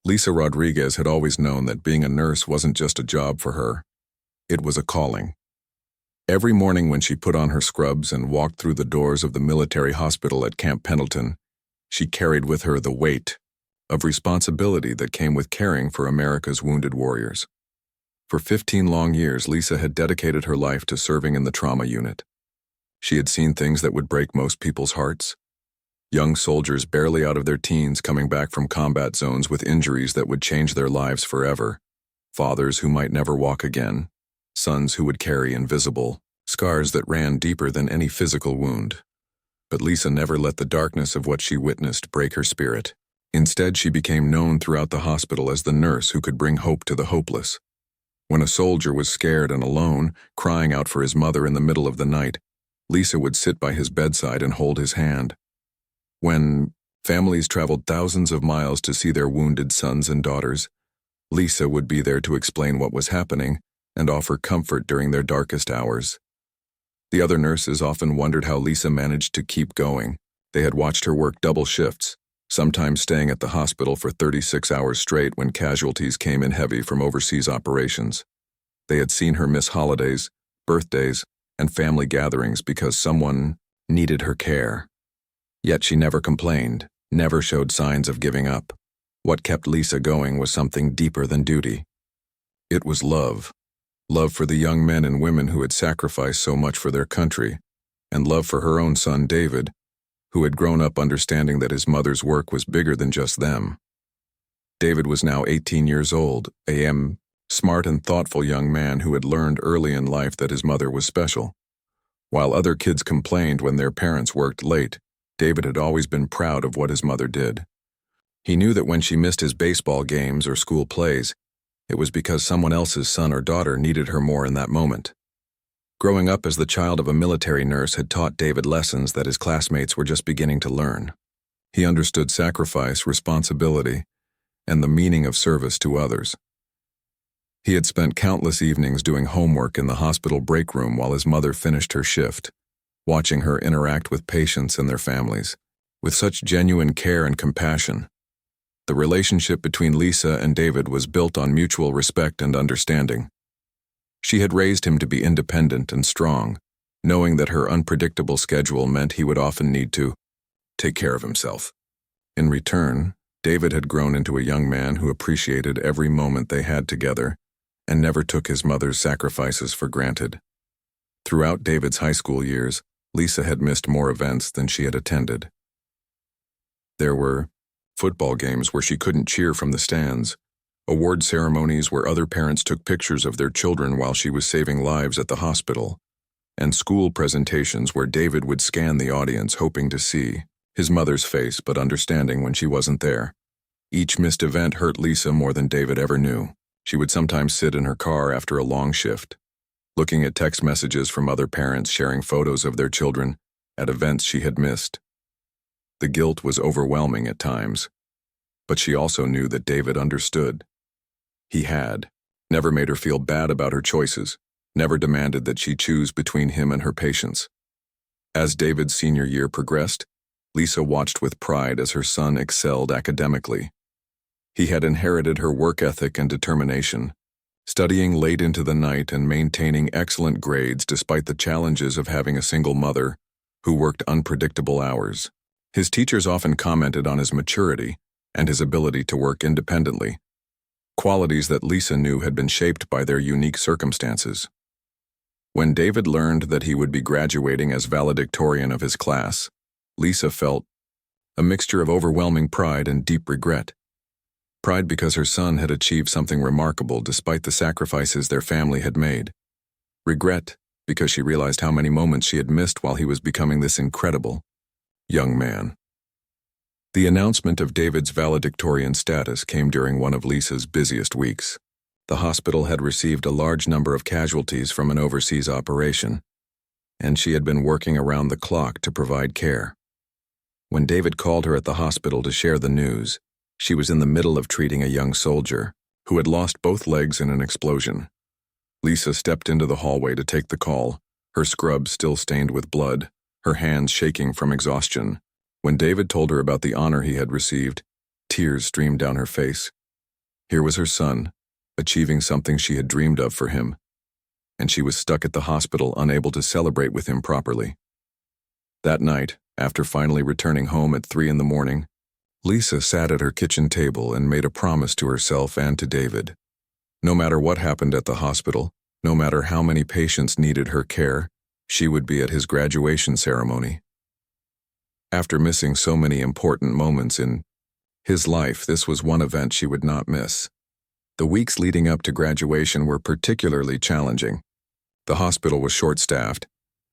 Lisa Rodriguez had always known that being a nurse wasn't just a job for her. It was a calling. Every morning when she put on her scrubs and walked through the doors of the military hospital at Camp Pendleton, she carried with her the weight of responsibility that came with caring for America's wounded warriors. For 15 long years, Lisa had dedicated her life to serving in the trauma unit. She had seen things that would break most people's hearts. Young soldiers barely out of their teens coming back from combat zones with injuries that would change their lives forever. Fathers who might never walk again. Sons who would carry invisible scars that ran deeper than any physical wound. But Lisa never let the darkness of what she witnessed break her spirit. Instead, she became known throughout the hospital as the nurse who could bring hope to the hopeless. When a soldier was scared and alone, crying out for his mother in the middle of the night, Lisa would sit by his bedside and hold his hand. When families traveled thousands of miles to see their wounded sons and daughters, Lisa would be there to explain what was happening and offer comfort during their darkest hours. The other nurses often wondered how Lisa managed to keep going. They had watched her work double shifts, sometimes staying at the hospital for 36 hours straight when casualties came in heavy from overseas operations. They had seen her miss holidays, birthdays, and family gatherings because someone needed her care. Yet she never complained, never showed signs of giving up. What kept Lisa going was something deeper than duty. It was love. Love for the young men and women who had sacrificed so much for their country, and love for her own son David, who had grown up understanding that his mother's work was bigger than just them. David was now 18 years old, a smart and thoughtful young man who had learned early in life that his mother was special. While other kids complained when their parents worked late, David had always been proud of what his mother did. He knew that when she missed his baseball games or school plays, it was because someone else's son or daughter needed her more in that moment. Growing up as the child of a military nurse had taught David lessons that his classmates were just beginning to learn. He understood sacrifice, responsibility, and the meaning of service to others. He had spent countless evenings doing homework in the hospital break room while his mother finished her shift, watching her interact with patients and their families, with such genuine care and compassion. The relationship between Lisa and David was built on mutual respect and understanding. She had raised him to be independent and strong, knowing that her unpredictable schedule meant he would often need to take care of himself. In return, David had grown into a young man who appreciated every moment they had together and never took his mother's sacrifices for granted. Throughout David's high school years, Lisa had missed more events than she had attended. There were football games where she couldn't cheer from the stands, award ceremonies where other parents took pictures of their children while she was saving lives at the hospital, and school presentations where David would scan the audience hoping to see his mother's face but understanding when she wasn't there. Each missed event hurt Lisa more than David ever knew. She would sometimes sit in her car after a long shift, looking at text messages from other parents sharing photos of their children at events she had missed. The guilt was overwhelming at times, but she also knew that David understood. He had never made her feel bad about her choices, never demanded that she choose between him and her patients. As David's senior year progressed, Lisa watched with pride as her son excelled academically. He had inherited her work ethic and determination, studying late into the night and maintaining excellent grades despite the challenges of having a single mother who worked unpredictable hours. His teachers often commented on his maturity and his ability to work independently, qualities that Lisa knew had been shaped by their unique circumstances. When David learned that he would be graduating as valedictorian of his class, Lisa felt a mixture of overwhelming pride and deep regret. Pride because her son had achieved something remarkable despite the sacrifices their family had made. Regret because she realized how many moments she had missed while he was becoming this incredible young man. The announcement of David's valedictorian status came during one of Lisa's busiest weeks. The hospital had received a large number of casualties from an overseas operation, and she had been working around the clock to provide care. When David called her at the hospital to share the news, she was in the middle of treating a young soldier who had lost both legs in an explosion. Lisa stepped into the hallway to take the call, her scrubs still stained with blood, her hands shaking from exhaustion. When David told her about the honor he had received, tears streamed down her face. Here was her son, achieving something she had dreamed of for him, and she was stuck at the hospital unable to celebrate with him properly. That night, after finally returning home at 3 in the morning, Lisa sat at her kitchen table and made a promise to herself and to David. No matter what happened at the hospital, no matter how many patients needed her care, she would be at his graduation ceremony. After missing so many important moments in his life, this was one event she would not miss. The weeks leading up to graduation were particularly challenging. The hospital was short-staffed,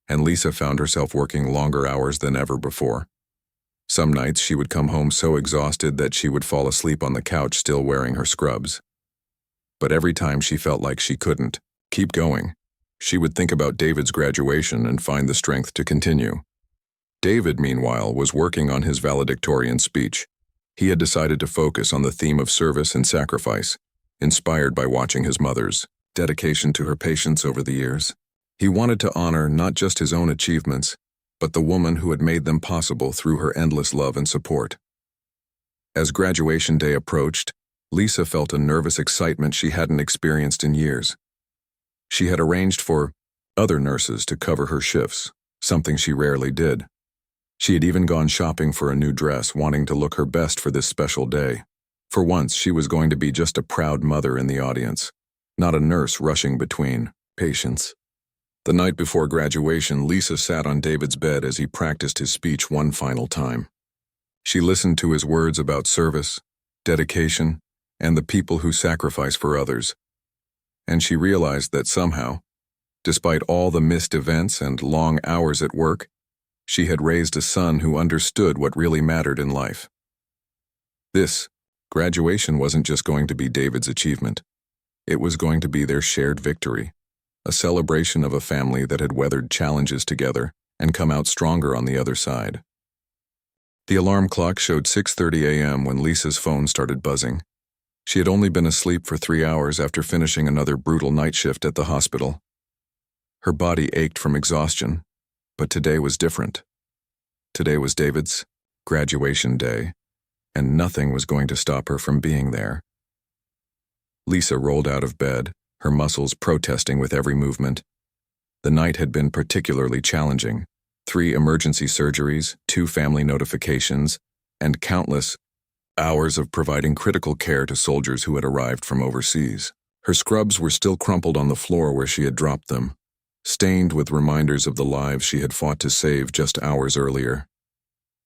and Lisa found herself working longer hours than ever before. Some nights she would come home so exhausted that she would fall asleep on the couch still wearing her scrubs. But every time she felt like she couldn't keep going, she would think about David's graduation and find the strength to continue. David, meanwhile, was working on his valedictorian speech. He had decided to focus on the theme of service and sacrifice, inspired by watching his mother's dedication to her patients over the years. He wanted to honor not just his own achievements, but the woman who had made them possible through her endless love and support. As graduation day approached, Lisa felt a nervous excitement she hadn't experienced in years. She had arranged for other nurses to cover her shifts, something she rarely did. She had even gone shopping for a new dress, wanting to look her best for this special day. For once, she was going to be just a proud mother in the audience, not a nurse rushing between patients. The night before graduation, Lisa sat on David's bed as he practiced his speech one final time. She listened to his words about service, dedication, and the people who sacrifice for others. And she realized that somehow, despite all the missed events and long hours at work, she had raised a son who understood what really mattered in life. This graduation wasn't just going to be David's achievement. It was going to be their shared victory, a celebration of a family that had weathered challenges together and come out stronger on the other side. The alarm clock showed 6:30 a.m. when Lisa's phone started buzzing. She had only been asleep for 3 hours after finishing another brutal night shift at the hospital. Her body ached from exhaustion, but today was different. Today was David's graduation day, and nothing was going to stop her from being there. Lisa rolled out of bed, her muscles protesting with every movement. The night had been particularly challenging. 3 emergency surgeries, 2 family notifications, and countless hours of providing critical care to soldiers who had arrived from overseas. Her scrubs were still crumpled on the floor where she had dropped them, stained with reminders of the lives she had fought to save just hours earlier.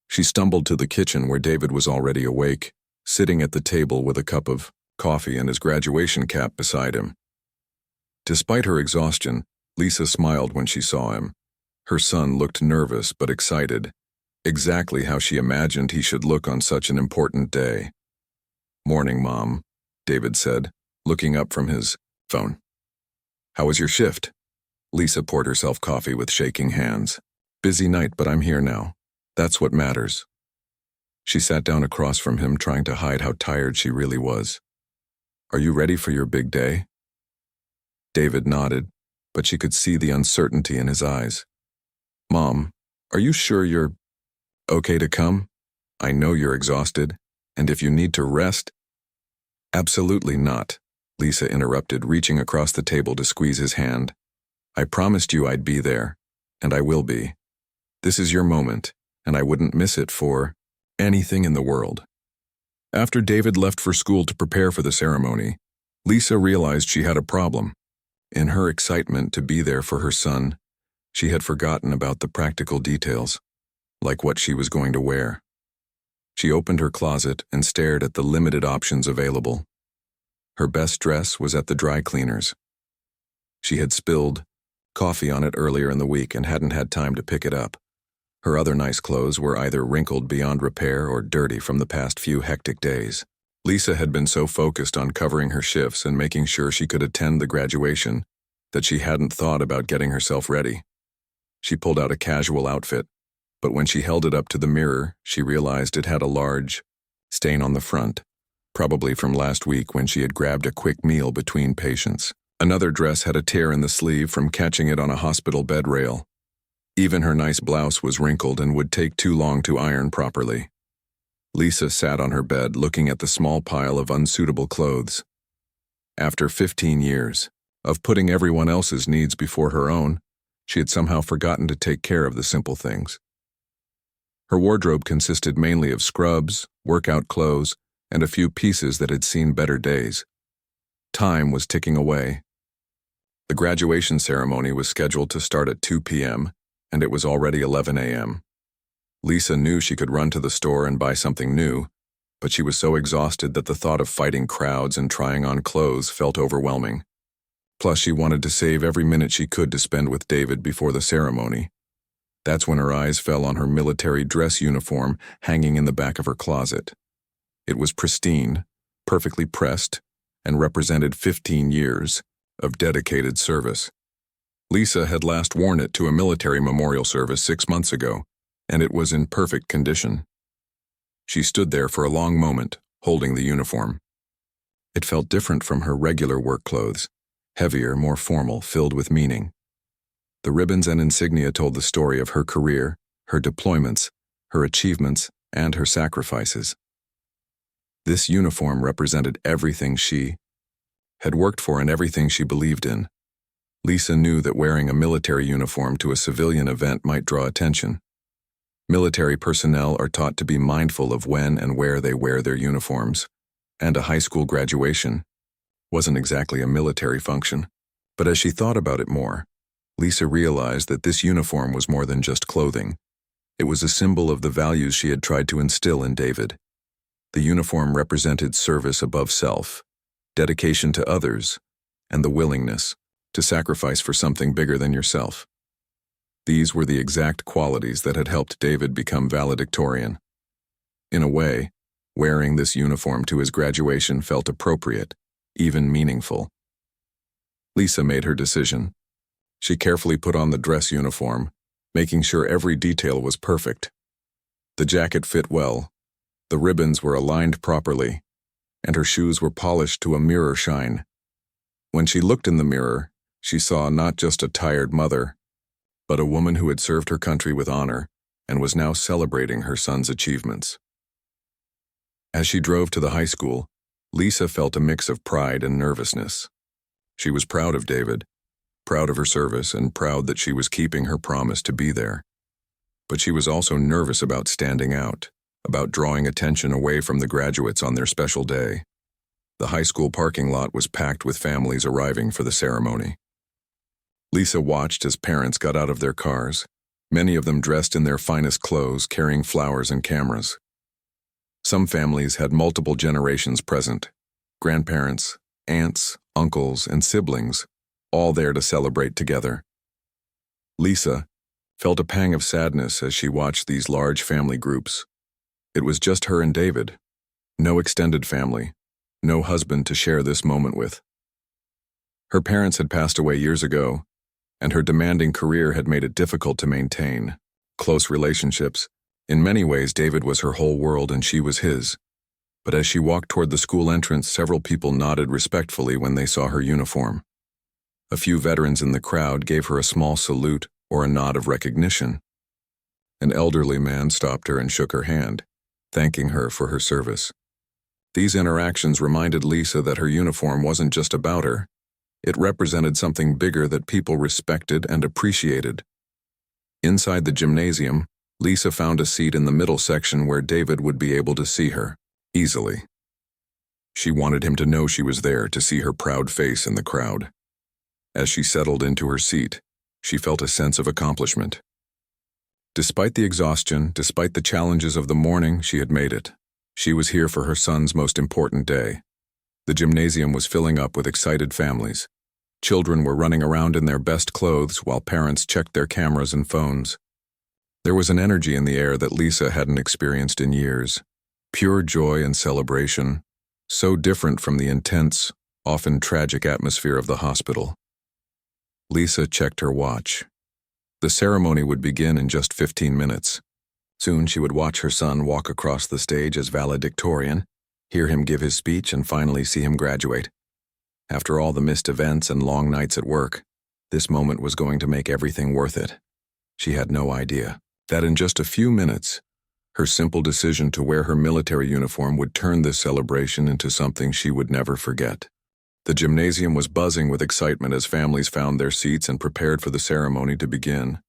She stumbled to the kitchen where David was already awake, sitting at the table with a cup of coffee and his graduation cap beside him. Despite her exhaustion, Lisa smiled when she saw him. Her son looked nervous but excited, exactly how she imagined he should look on such an important day. "Morning, Mom," David said, looking up from his phone. "How was your shift?" Lisa poured herself coffee with shaking hands. "Busy night, but I'm here now. That's what matters." She sat down across from him, trying to hide how tired she really was. "Are you ready for your big day?" David nodded, but she could see the uncertainty in his eyes. "Mom, are you sure you're okay to come? I know you're exhausted, and if you need to rest—" "Absolutely not," Lisa interrupted, reaching across the table to squeeze his hand. "I promised you I'd be there, and I will be. This is your moment, and I wouldn't miss it for anything in the world." After David left for school to prepare for the ceremony, Lisa realized she had a problem. In her excitement to be there for her son, she had forgotten about the practical details, like what she was going to wear. She opened her closet and stared at the limited options available. Her best dress was at the dry cleaners. She had spilled coffee on it earlier in the week and hadn't had time to pick it up. Her other nice clothes were either wrinkled beyond repair or dirty from the past few hectic days. Lisa had been so focused on covering her shifts and making sure she could attend the graduation that she hadn't thought about getting herself ready. She pulled out a casual outfit, but when she held it up to the mirror, she realized it had a large stain on the front, probably from last week when she had grabbed a quick meal between patients. Another dress had a tear in the sleeve from catching it on a hospital bed rail. Even her nice blouse was wrinkled and would take too long to iron properly. Lisa sat on her bed looking at the small pile of unsuitable clothes. After 15 years of putting everyone else's needs before her own, she had somehow forgotten to take care of the simple things. Her wardrobe consisted mainly of scrubs, workout clothes, and a few pieces that had seen better days. Time was ticking away. The graduation ceremony was scheduled to start at 2 p.m., and it was already 11 a.m. Lisa knew she could run to the store and buy something new, but she was so exhausted that the thought of fighting crowds and trying on clothes felt overwhelming. Plus, she wanted to save every minute she could to spend with David before the ceremony. That's when her eyes fell on her military dress uniform hanging in the back of her closet. It was pristine, perfectly pressed, and represented 15 years of dedicated service. Lisa had last worn it to a military memorial service 6 months ago, and it was in perfect condition. She stood there for a long moment, holding the uniform. It felt different from her regular work clothes, heavier, more formal, filled with meaning. The ribbons and insignia told the story of her career, her deployments, her achievements, and her sacrifices. This uniform represented everything she had worked for and everything she believed in. Lisa knew that wearing a military uniform to a civilian event might draw attention. Military personnel are taught to be mindful of when and where they wear their uniforms, and a high school graduation wasn't exactly a military function. But as she thought about it more, Lisa realized that this uniform was more than just clothing. It was a symbol of the values she had tried to instill in David. The uniform represented service above self, dedication to others, and the willingness to sacrifice for something bigger than yourself. These were the exact qualities that had helped David become valedictorian. In a way, wearing this uniform to his graduation felt appropriate, even meaningful. Lisa made her decision. She carefully put on the dress uniform, making sure every detail was perfect. The jacket fit well, the ribbons were aligned properly, and her shoes were polished to a mirror shine. When she looked in the mirror, she saw not just a tired mother, but a woman who had served her country with honor and was now celebrating her son's achievements. As she drove to the high school, Lisa felt a mix of pride and nervousness. She was proud of David, proud of her service, and proud that she was keeping her promise to be there. But she was also nervous about standing out, about drawing attention away from the graduates on their special day. The high school parking lot was packed with families arriving for the ceremony. Lisa watched as parents got out of their cars, many of them dressed in their finest clothes, carrying flowers and cameras. Some families had multiple generations present: grandparents, aunts, uncles, and siblings, all there to celebrate together. Lisa felt a pang of sadness as she watched these large family groups. It was just her and David, no extended family, no husband to share this moment with. Her parents had passed away years ago, and her demanding career had made it difficult to maintain close relationships. In many ways, David was her whole world and she was his. But as she walked toward the school entrance, several people nodded respectfully when they saw her uniform. A few veterans in the crowd gave her a small salute or a nod of recognition. An elderly man stopped her and shook her hand, thanking her for her service. These interactions reminded Lisa that her uniform wasn't just about her. It represented something bigger that people respected and appreciated. Inside the gymnasium, Lisa found a seat in the middle section where David would be able to see her easily. She wanted him to know she was there, to see her proud face in the crowd. As she settled into her seat, she felt a sense of accomplishment. Despite the exhaustion, despite the challenges of the morning, she had made it. She was here for her son's most important day. The gymnasium was filling up with excited families. Children were running around in their best clothes while parents checked their cameras and phones. There was an energy in the air that Lisa hadn't experienced in years. Pure joy and celebration, so different from the intense, often tragic atmosphere of the hospital. Lisa checked her watch. The ceremony would begin in just 15 minutes. Soon she would watch her son walk across the stage as valedictorian, hear him give his speech, and finally see him graduate. After all the missed events and long nights at work, this moment was going to make everything worth it. She had no idea that in just a few minutes, Her simple decision to wear her military uniform would turn this celebration into something she would never forget. The gymnasium was buzzing with excitement as families found their seats and prepared for the ceremony to begin.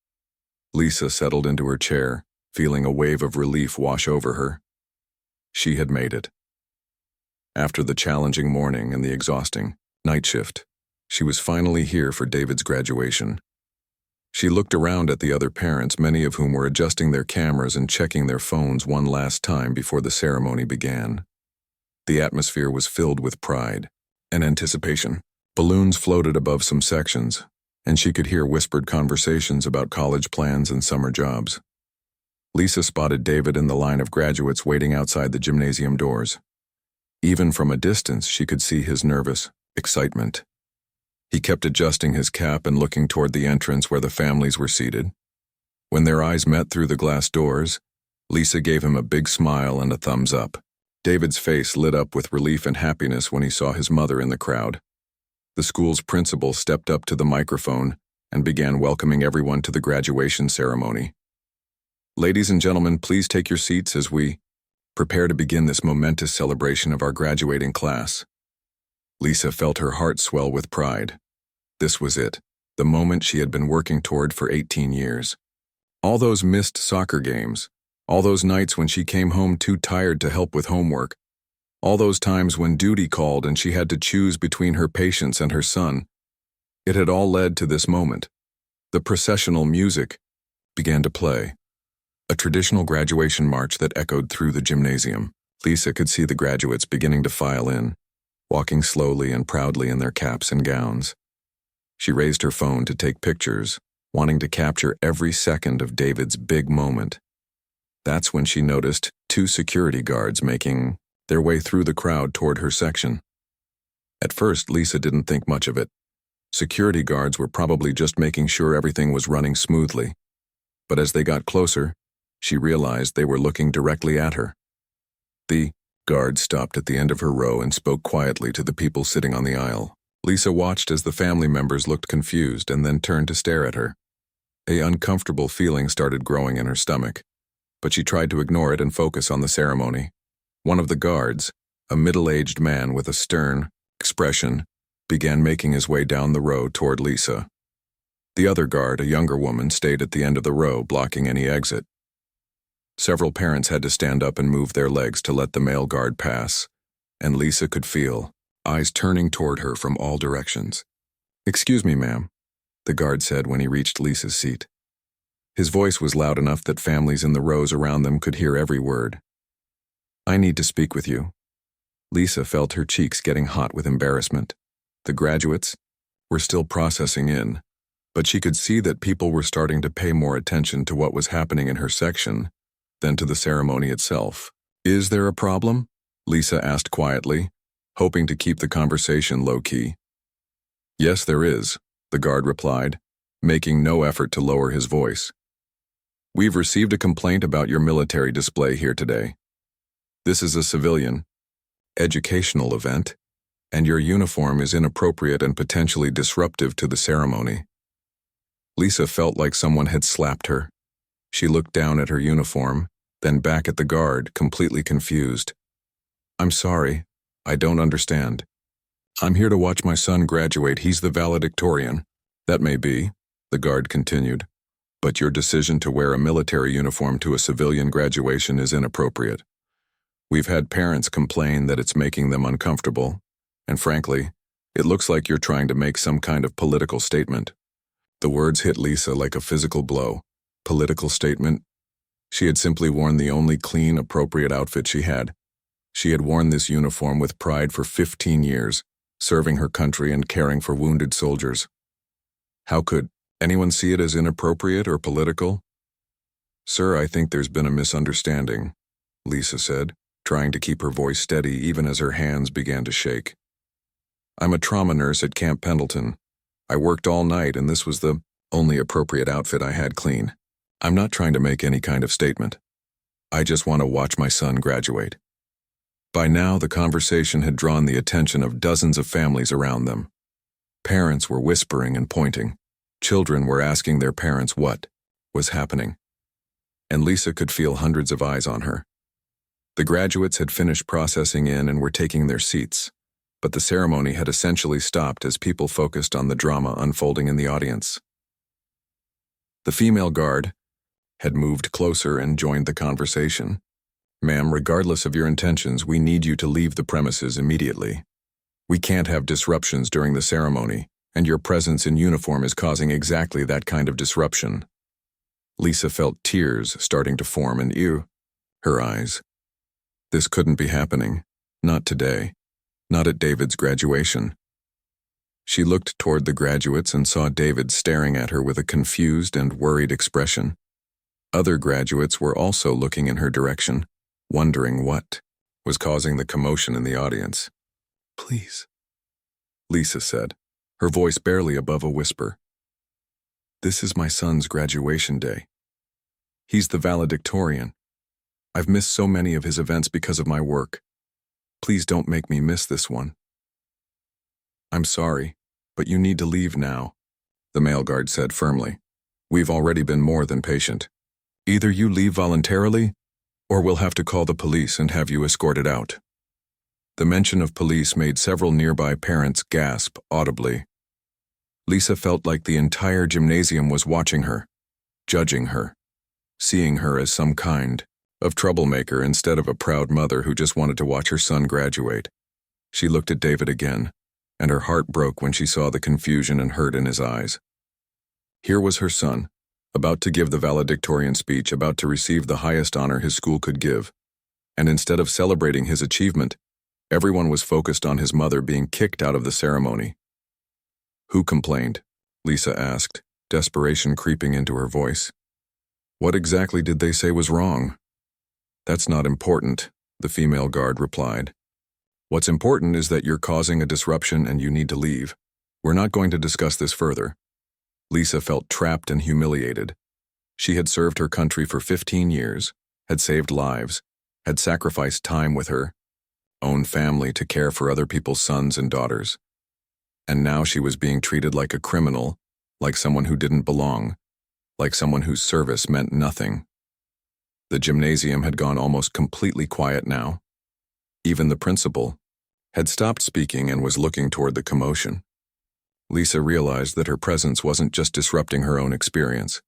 Lisa settled into her chair, feeling a wave of relief wash over her. She had made it. After the challenging morning and the exhausting night shift, she was finally here for David's graduation. She looked around at the other parents, many of whom were adjusting their cameras and checking their phones one last time before the ceremony began. The atmosphere was filled with pride and anticipation. Balloons floated above some sections, and she could hear whispered conversations about college plans and summer jobs. Lisa spotted David in the line of graduates waiting outside the gymnasium doors. Even from a distance, she could see his nervous excitement. He kept adjusting his cap and looking toward the entrance where the families were seated. When their eyes met through the glass doors, Lisa gave him a big smile and a thumbs up. David's face lit up with relief and happiness when he saw his mother in the crowd. The school's principal stepped up to the microphone and began welcoming everyone to the graduation ceremony. Ladies and gentlemen, please take your seats as we prepare to begin this momentous celebration of our graduating class. Lisa felt her heart swell with pride. This was it, the moment she had been working toward for 18 years. All those missed soccer games, all those nights when she came home too tired to help with homework, all those times when duty called and she had to choose between her patients and her son. It had all led to this moment. The processional music began to play. A traditional graduation march that echoed through the gymnasium. Lisa could see the graduates beginning to file in, walking slowly and proudly in their caps and gowns. She raised her phone to take pictures, wanting to capture every second of David's big moment. That's when she noticed 2 security guards making their way through the crowd toward her section. At first, Lisa didn't think much of it. Security guards were probably just making sure everything was running smoothly. But as they got closer, she realized they were looking directly at her. The guard stopped at the end of her row and spoke quietly to the people sitting on the aisle. Lisa watched as the family members looked confused and then turned to stare at her. An uncomfortable feeling started growing in her stomach, but she tried to ignore it and focus on the ceremony. One of the guards, a middle-aged man with a stern expression, began making his way down the row toward Lisa. The other guard, a younger woman, stayed at the end of the row, blocking any exit. Several parents had to stand up and move their legs to let the male guard pass, and Lisa could feel eyes turning toward her from all directions. "Excuse me, ma'am," the guard said when he reached Lisa's seat. His voice was loud enough that families in the rows around them could hear every word. "I need to speak with you." Lisa felt her cheeks getting hot with embarrassment. The graduates were still processing in, but she could see that people were starting to pay more attention to what was happening in her section than to the ceremony itself. "Is there a problem?" Lisa asked quietly, hoping to keep the conversation low-key. "Yes, there is," the guard replied, making no effort to lower his voice. "We've received a complaint about your military display here today. This is a civilian, educational event, and your uniform is inappropriate and potentially disruptive to the ceremony." Lisa felt like someone had slapped her. She looked down at her uniform, then back at the guard, completely confused. "I'm sorry, I don't understand. I'm here to watch my son graduate. He's the valedictorian." "That may be," the guard continued, "but your decision to wear a military uniform to a civilian graduation is inappropriate. We've had parents complain that it's making them uncomfortable, and frankly, it looks like you're trying to make some kind of political statement." The words hit Lisa like a physical blow. Political statement? She had simply worn the only clean, appropriate outfit she had. She had worn this uniform with pride for 15 years, serving her country and caring for wounded soldiers. How could anyone see it as inappropriate or political? "Sir, I think there's been a misunderstanding," Lisa said, trying to keep her voice steady even as her hands began to shake. "I'm a trauma nurse at Camp Pendleton. I worked all night and this was the only appropriate outfit I had clean. I'm not trying to make any kind of statement. I just want to watch my son graduate." By now, the conversation had drawn the attention of dozens of families around them. Parents were whispering and pointing. Children were asking their parents what was happening. and Lisa could feel hundreds of eyes on her. The graduates had finished processing in and were taking their seats, but the ceremony had essentially stopped as people focused on the drama unfolding in the audience. The female guard had moved closer and joined the conversation. "Ma'am, regardless of your intentions, we need you to leave the premises immediately. We can't have disruptions during the ceremony, and your presence in uniform is causing exactly that kind of disruption." Lisa felt tears starting to form in her eyes. This couldn't be happening. Not today. Not at David's graduation. She looked toward the graduates and saw David staring at her with a confused and worried expression. Other graduates were also looking in her direction, wondering what was causing the commotion in the audience. "Please," Lisa said, her voice barely above a whisper. "This is my son's graduation day. He's the valedictorian. I've missed so many of his events because of my work. Please don't make me miss this one." "I'm sorry, but you need to leave now," the male guard said firmly. "We've already been more than patient. Either you leave voluntarily, or we'll have to call the police and have you escorted out." The mention of police made several nearby parents gasp audibly. Lisa felt like the entire gymnasium was watching her, judging her, seeing her as some kind of troublemaker instead of a proud mother who just wanted to watch her son graduate. She looked at David again, and her heart broke when she saw the confusion and hurt in his eyes. Here was her son, about to give the valedictorian speech, about to receive the highest honor his school could give, and instead of celebrating his achievement, everyone was focused on his mother being kicked out of the ceremony. "Who complained?" Lisa asked, desperation creeping into her voice. "What exactly did they say was wrong?" "That's not important," the female guard replied. "What's important is that you're causing a disruption and you need to leave. We're not going to discuss this further." Lisa felt trapped and humiliated. She had served her country for 15 years, had saved lives, had sacrificed time with her own family to care for other people's sons and daughters. And now she was being treated like a criminal, like someone who didn't belong, like someone whose service meant nothing. The gymnasium had gone almost completely quiet now. Even the principal had stopped speaking and was looking toward the commotion. Lisa realized that her presence wasn't just disrupting her own experience.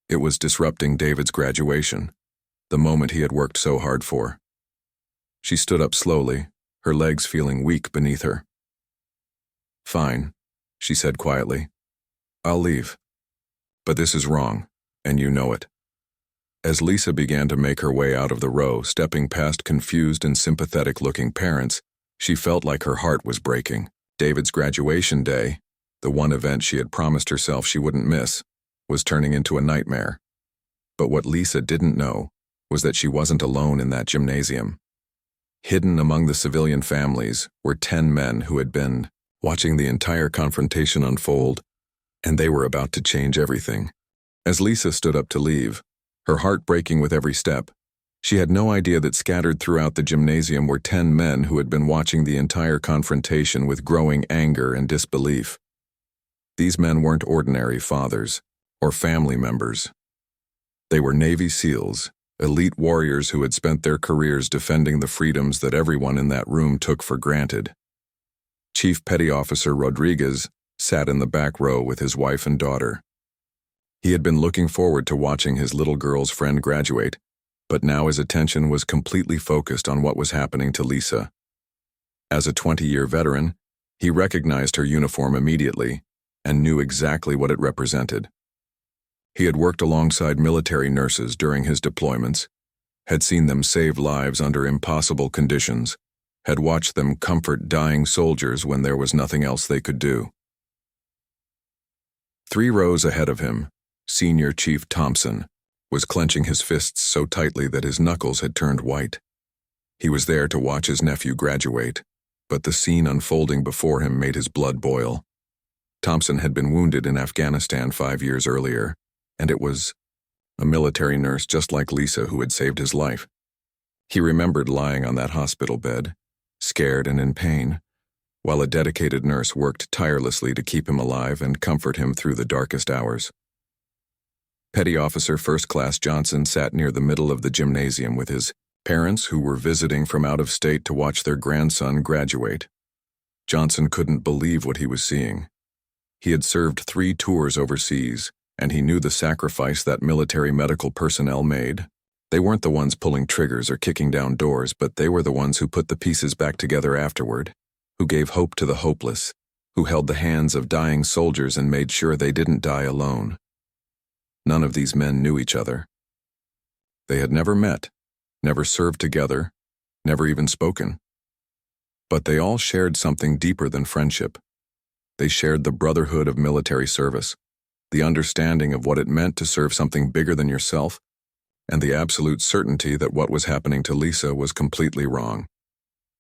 It was disrupting David's graduation, the moment he had worked so hard for. She stood up slowly, her legs feeling weak beneath her. "Fine," she said quietly. "I'll leave. But this is wrong, and you know it." As Lisa began to make her way out of the row, stepping past confused and sympathetic-looking parents, she felt like her heart was breaking. David's graduation day, the one event she had promised herself she wouldn't miss, was turning into a nightmare. But what Lisa didn't know was that she wasn't alone in that gymnasium. Hidden among the civilian families were 10 men who had been watching the entire confrontation unfold, and they were about to change everything. As Lisa stood up to leave, her heart breaking with every step, she had no idea that scattered throughout the gymnasium were 10 men who had been watching the entire confrontation with growing anger and disbelief. These men weren't ordinary fathers or family members. They were Navy SEALs, elite warriors who had spent their careers defending the freedoms that everyone in that room took for granted. Chief Petty Officer Rodriguez sat in the back row with his wife and daughter. He had been looking forward to watching his little girl's friend graduate, but now his attention was completely focused on what was happening to Lisa. As a 20-year veteran, he recognized her uniform immediately and knew exactly what it represented. He had worked alongside military nurses during his deployments, had seen them save lives under impossible conditions, had watched them comfort dying soldiers when there was nothing else they could do. 3 rows ahead of him, Senior Chief Thompson was clenching his fists so tightly that his knuckles had turned white. He was there to watch his nephew graduate, but the scene unfolding before him made his blood boil. Thompson had been wounded in Afghanistan 5 years earlier, and it was a military nurse just like Lisa who had saved his life. He remembered lying on that hospital bed, scared and in pain, while a dedicated nurse worked tirelessly to keep him alive and comfort him through the darkest hours. Petty Officer First Class Johnson sat near the middle of the gymnasium with his parents who were visiting from out of state to watch their grandson graduate. Johnson couldn't believe what he was seeing. He had served 3 tours overseas, and he knew the sacrifice that military medical personnel made. They weren't the ones pulling triggers or kicking down doors, but they were the ones who put the pieces back together afterward, who gave hope to the hopeless, who held the hands of dying soldiers and made sure they didn't die alone. None of these men knew each other. They had never met, never served together, never even spoken. But they all shared something deeper than friendship. They shared the brotherhood of military service, the understanding of what it meant to serve something bigger than yourself, and the absolute certainty that what was happening to Lisa was completely wrong.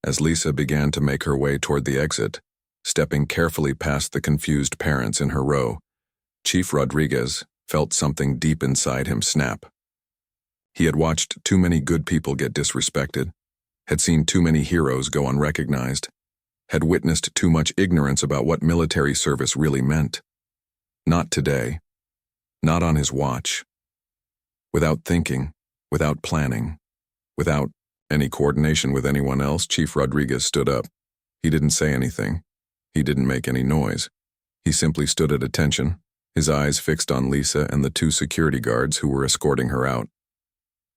As Lisa began to make her way toward the exit, stepping carefully past the confused parents in her row, Chief Rodriguez felt something deep inside him snap. He had watched too many good people get disrespected, had seen too many heroes go unrecognized, had witnessed too much ignorance about what military service really meant. Not today. Not on his watch. Without thinking, without planning, without any coordination with anyone else, Chief Rodriguez stood up. He didn't say anything. He didn't make any noise. He simply stood at attention, his eyes fixed on Lisa and the 2 security guards who were escorting her out.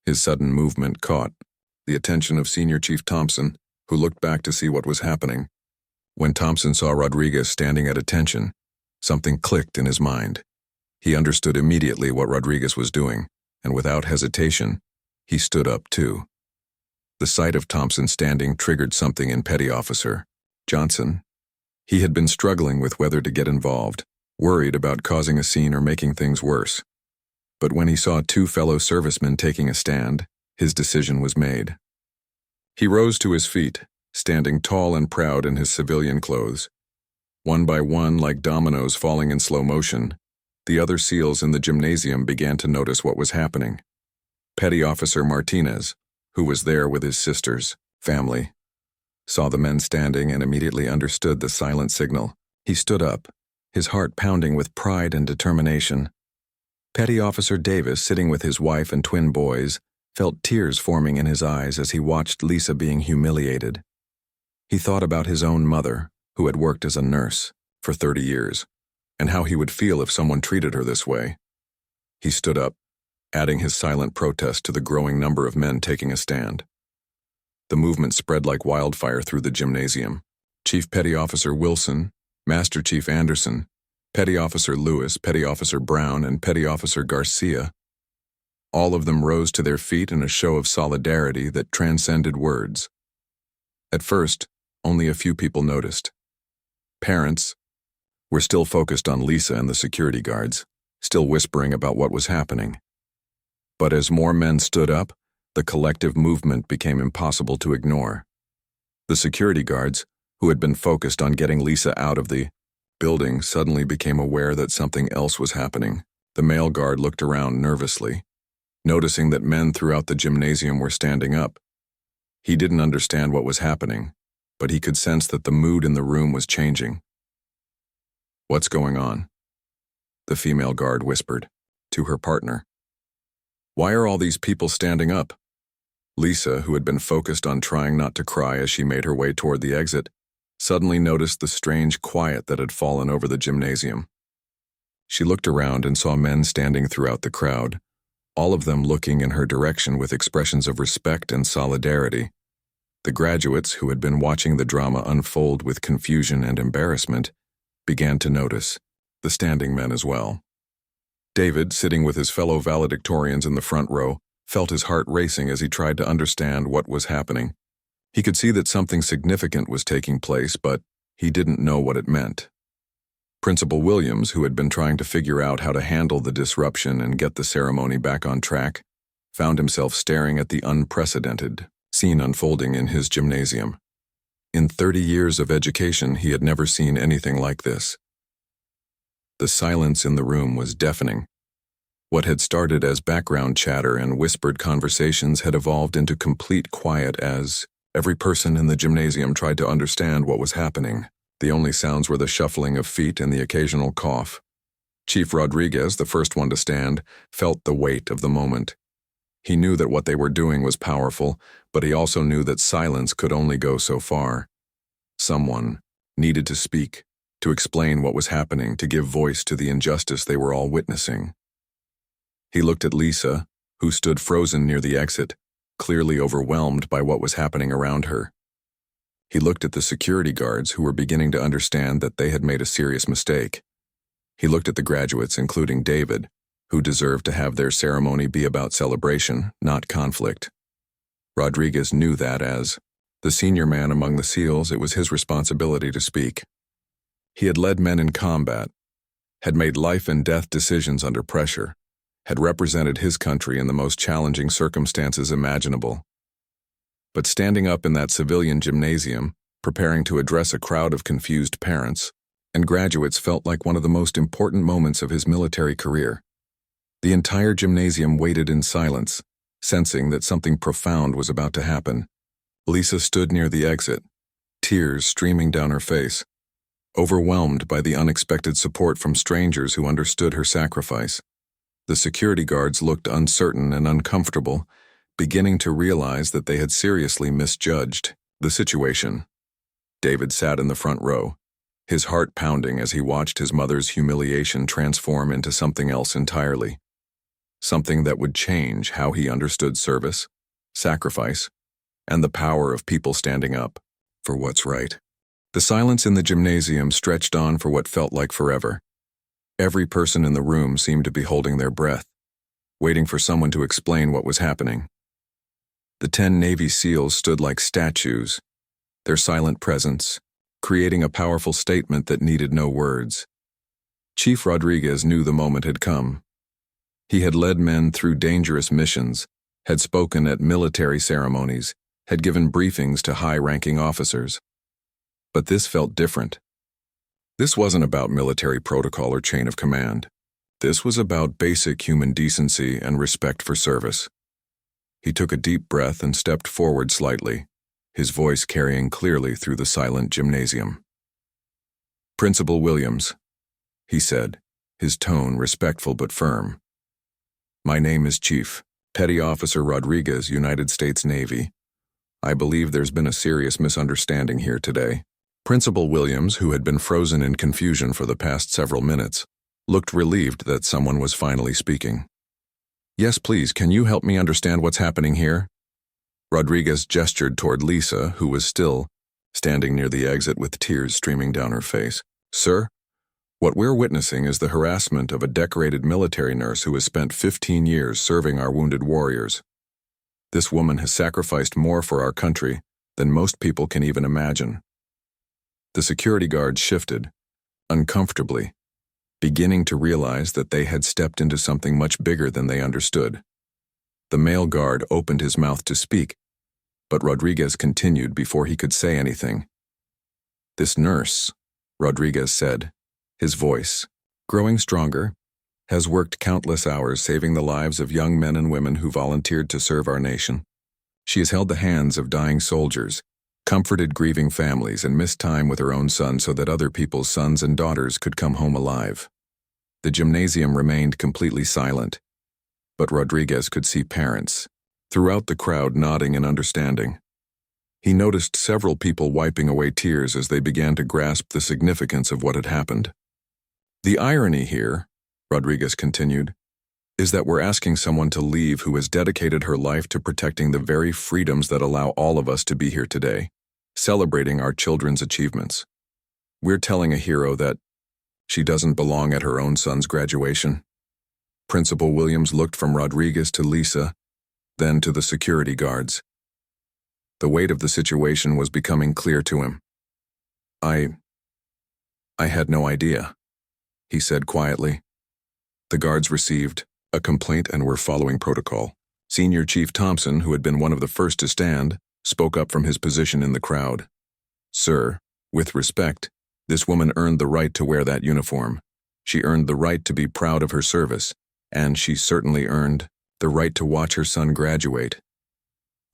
His sudden movement caught the attention of Senior Chief Thompson, who looked back to see what was happening. When Thompson saw Rodriguez standing at attention, something clicked in his mind. He understood immediately what Rodriguez was doing, and without hesitation, he stood up too. The sight of Thompson standing triggered something in Petty Officer Johnson. He had been struggling with whether to get involved, worried about causing a scene or making things worse. But when he saw 2 fellow servicemen taking a stand, his decision was made. He rose to his feet, standing tall and proud in his civilian clothes. One by one, like dominoes falling in slow motion, the other SEALs in the gymnasium began to notice what was happening. Petty Officer Martinez, who was there with his sister's family, saw the men standing and immediately understood the silent signal. He stood up, his heart pounding with pride and determination. Petty Officer Davis, sitting with his wife and twin boys, felt tears forming in his eyes as he watched Lisa being humiliated. He thought about his own mother, who had worked as a nurse for 30 years, and how he would feel if someone treated her this way. He stood up, adding his silent protest to the growing number of men taking a stand. The movement spread like wildfire through the gymnasium. Chief Petty Officer Wilson, Master Chief Anderson, Petty Officer Lewis, Petty Officer Brown, and Petty Officer Garcia. All of them rose to their feet in a show of solidarity that transcended words. At first, only a few people noticed. Parents were still focused on Lisa and the security guards, still whispering about what was happening. But as more men stood up, the collective movement became impossible to ignore. The security guards, who had been focused on getting Lisa out of the building, suddenly became aware that something else was happening. The male guard looked around nervously, noticing that men throughout the gymnasium were standing up. He didn't understand what was happening, but he could sense that the mood in the room was changing. "What's going on?" the female guard whispered to her partner. "Why are all these people standing up?" Lisa, who had been focused on trying not to cry as she made her way toward the exit, suddenly noticed the strange quiet that had fallen over the gymnasium. She looked around and saw men standing throughout the crowd, all of them looking in her direction with expressions of respect and solidarity. The graduates, who had been watching the drama unfold with confusion and embarrassment, began to notice the standing men as well. David, sitting with his fellow valedictorians in the front row, felt his heart racing as he tried to understand what was happening. He could see that something significant was taking place, but he didn't know what it meant. Principal Williams, who had been trying to figure out how to handle the disruption and get the ceremony back on track, found himself staring at the unprecedented scene unfolding in his gymnasium. In 30 years of education, he had never seen anything like this. The silence in the room was deafening. What had started as background chatter and whispered conversations had evolved into complete quiet as every person in the gymnasium tried to understand what was happening. The only sounds were the shuffling of feet and the occasional cough. Chief Rodriguez, the first one to stand, felt the weight of the moment. He knew that what they were doing was powerful, but he also knew that silence could only go so far. Someone needed to speak, to explain what was happening, to give voice to the injustice they were all witnessing. He looked at Lisa, who stood frozen near the exit, clearly overwhelmed by what was happening around her. He looked at the security guards who were beginning to understand that they had made a serious mistake. He looked at the graduates, including David, who deserved to have their ceremony be about celebration, not conflict. Rodriguez knew that as the senior man among the SEALs, it was his responsibility to speak. He had led men in combat, had made life and death decisions under pressure, had represented his country in the most challenging circumstances imaginable. But standing up in that civilian gymnasium, preparing to address a crowd of confused parents and graduates, felt like one of the most important moments of his military career. The entire gymnasium waited in silence, sensing that something profound was about to happen. Lisa stood near the exit, tears streaming down her face, overwhelmed by the unexpected support from strangers who understood her sacrifice. The security guards looked uncertain and uncomfortable, beginning to realize that they had seriously misjudged the situation. David sat in the front row, his heart pounding as he watched his mother's humiliation transform into something else entirely. Something that would change how he understood service, sacrifice, and the power of people standing up for what's right. The silence in the gymnasium stretched on for what felt like forever. Every person in the room seemed to be holding their breath, waiting for someone to explain what was happening. The 10 Navy SEALs stood like statues, their silent presence creating a powerful statement that needed no words. Chief Rodriguez knew the moment had come. He had led men through dangerous missions, had spoken at military ceremonies, had given briefings to high-ranking officers. But this felt different. This wasn't about military protocol or chain of command. This was about basic human decency and respect for service. He took a deep breath and stepped forward slightly, his voice carrying clearly through the silent gymnasium. "Principal Williams," he said, his tone respectful but firm. "My name is Chief Petty Officer Rodriguez, United States Navy. I believe there's been a serious misunderstanding here today." Principal Williams, who had been frozen in confusion for the past several minutes, looked relieved that someone was finally speaking. "Yes, please, can you help me understand what's happening here?" Rodriguez gestured toward Lisa, who was still standing near the exit with tears streaming down her face. "Sir, what we're witnessing is the harassment of a decorated military nurse who has spent 15 years serving our wounded warriors. This woman has sacrificed more for our country than most people can even imagine." The security guards shifted, uncomfortably, beginning to realize that they had stepped into something much bigger than they understood. The male guard opened his mouth to speak, but Rodriguez continued before he could say anything. "This nurse," Rodriguez said, his voice growing stronger, "has worked countless hours saving the lives of young men and women who volunteered to serve our nation. She has held the hands of dying soldiers, comforted grieving families, and missed time with her own son so that other people's sons and daughters could come home alive." The gymnasium remained completely silent, but Rodriguez could see parents throughout the crowd nodding in understanding. He noticed several people wiping away tears as they began to grasp the significance of what had happened. "The irony here," Rodriguez continued, "is that we're asking someone to leave who has dedicated her life to protecting the very freedoms that allow all of us to be here today, celebrating our children's achievements. We're telling a hero that she doesn't belong at her own son's graduation." Principal Williams looked from Rodriguez to Lisa, then to the security guards. The weight of the situation was becoming clear to him. I had no idea," he said quietly. The guards received a complaint and were following protocol. Senior Chief Thompson, who had been one of the first to stand, spoke up from his position in the crowd. "Sir, with respect, this woman earned the right to wear that uniform. She earned the right to be proud of her service, and she certainly earned the right to watch her son graduate."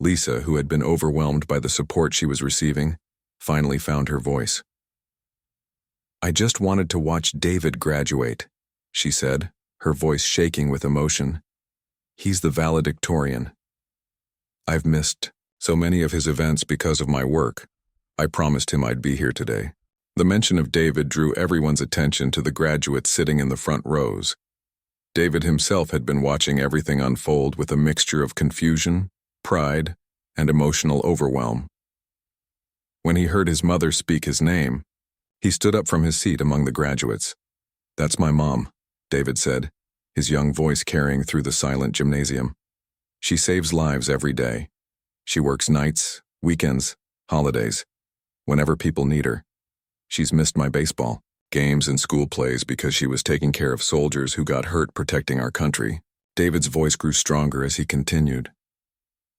Lisa, who had been overwhelmed by the support she was receiving, finally found her voice. "I just wanted to watch David graduate," she said, her voice shaking with emotion. He's the valedictorian. I've missed so many of his events because of my work. I promised him I'd be here today. The mention of David drew everyone's attention to the graduates sitting in the front rows. David himself had been watching everything unfold with a mixture of confusion, pride, and emotional overwhelm. When he heard his mother speak his name, he stood up from his seat among the graduates. "That's my mom," David said, his young voice carrying through the silent gymnasium. "She saves lives every day. She works nights, weekends, holidays, whenever people need her. She's missed my baseball, games, and school plays because she was taking care of soldiers who got hurt protecting our country." David's voice grew stronger as he continued.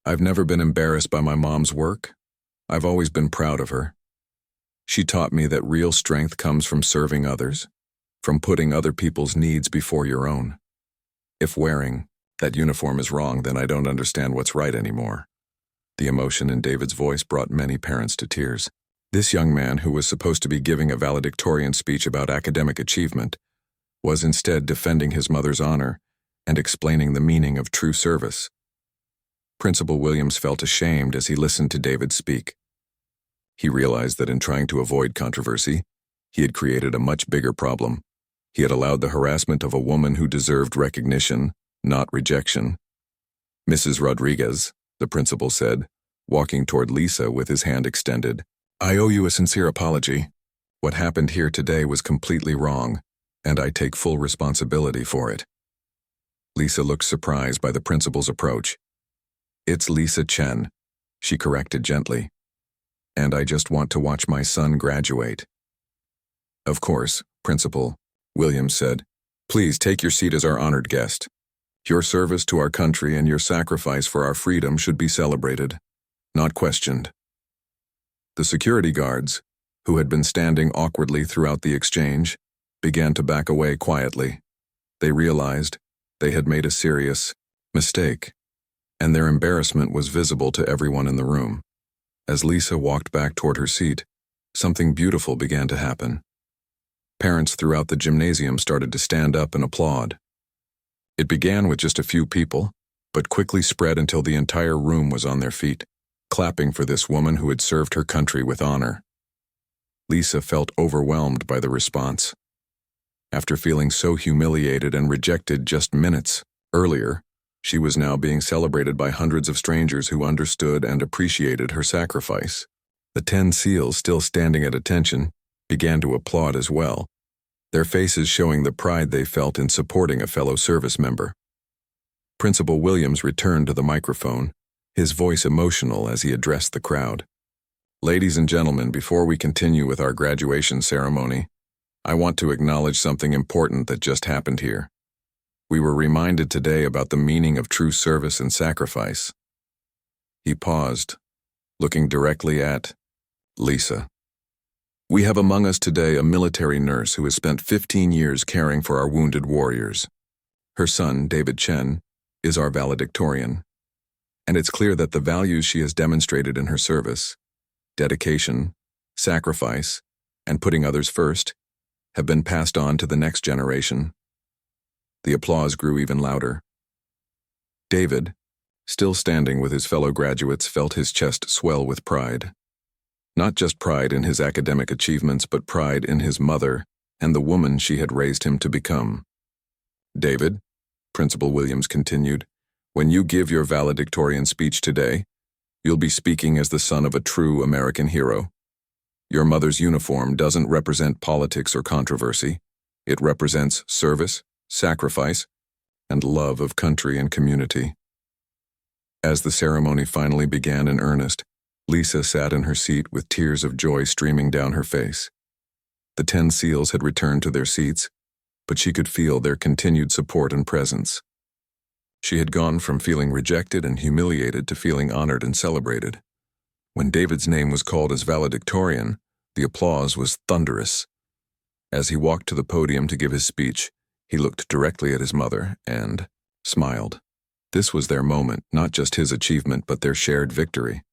"I've never been embarrassed by my mom's work. I've always been proud of her. She taught me that real strength comes from serving others, from putting other people's needs before your own. If wearing that uniform is wrong, then I don't understand what's right anymore." The emotion in David's voice brought many parents to tears. This young man, who was supposed to be giving a valedictorian speech about academic achievement, was instead defending his mother's honor and explaining the meaning of true service. Principal Williams felt ashamed as he listened to David speak. He realized that in trying to avoid controversy, he had created a much bigger problem. He had allowed the harassment of a woman who deserved recognition, not rejection. "Mrs. Rodriguez," the principal said, walking toward Lisa with his hand extended, "I owe you a sincere apology. What happened here today was completely wrong, and I take full responsibility for it." Lisa looked surprised by the principal's approach. "It's Lisa Chen," she corrected gently. "And I just want to watch my son graduate." "Of course, Principal," Williams said. "Please take your seat as our honored guest. Your service to our country and your sacrifice for our freedom should be celebrated, not questioned." The security guards, who had been standing awkwardly throughout the exchange, began to back away quietly. They realized they had made a serious mistake, and their embarrassment was visible to everyone in the room. As Lisa walked back toward her seat, something beautiful began to happen. Parents throughout the gymnasium started to stand up and applaud. It began with just a few people, but quickly spread until the entire room was on their feet, clapping for this woman who had served her country with honor. Lisa felt overwhelmed by the response. After feeling so humiliated and rejected just minutes earlier, she was now being celebrated by hundreds of strangers who understood and appreciated her sacrifice. The 10 SEALs, still standing at attention, began to applaud as well, their faces showing the pride they felt in supporting a fellow service member. Principal Williams returned to the microphone, his voice emotional as he addressed the crowd. "Ladies and gentlemen, before we continue with our graduation ceremony, I want to acknowledge something important that just happened here. We were reminded today about the meaning of true service and sacrifice." He paused, looking directly at Lisa. "We have among us today a military nurse who has spent 15 years caring for our wounded warriors. Her son, David Chen, is our valedictorian, and it's clear that the values she has demonstrated in her service, dedication, sacrifice, and putting others first, have been passed on to the next generation." The applause grew even louder. David, still standing with his fellow graduates, felt his chest swell with pride. Not just pride in his academic achievements, but pride in his mother and the woman she had raised him to become. "David," Principal Williams continued, "when you give your valedictorian speech today, you'll be speaking as the son of a true American hero. Your mother's uniform doesn't represent politics or controversy. It represents service, sacrifice, and love of country and community." As the ceremony finally began in earnest, Lisa sat in her seat with tears of joy streaming down her face. The 10 SEALs had returned to their seats, but she could feel their continued support and presence. She had gone from feeling rejected and humiliated to feeling honored and celebrated. When David's name was called as valedictorian, the applause was thunderous. As he walked to the podium to give his speech, he looked directly at his mother and smiled. This was their moment, not just his achievement, but their shared victory.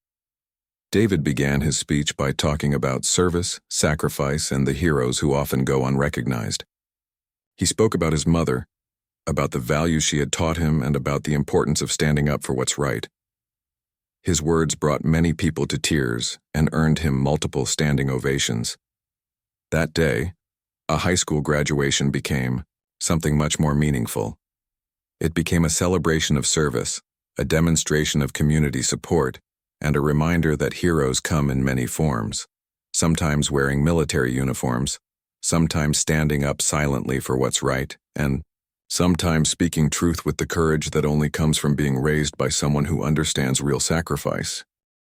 David began his speech by talking about service, sacrifice, and the heroes who often go unrecognized. He spoke about his mother, about the values she had taught him, and about the importance of standing up for what's right. His words brought many people to tears and earned him multiple standing ovations. That day, a high school graduation became something much more meaningful. It became a celebration of service, a demonstration of community support, and a reminder that heroes come in many forms, sometimes wearing military uniforms, sometimes standing up silently for what's right, and sometimes speaking truth with the courage that only comes from being raised by someone who understands real sacrifice.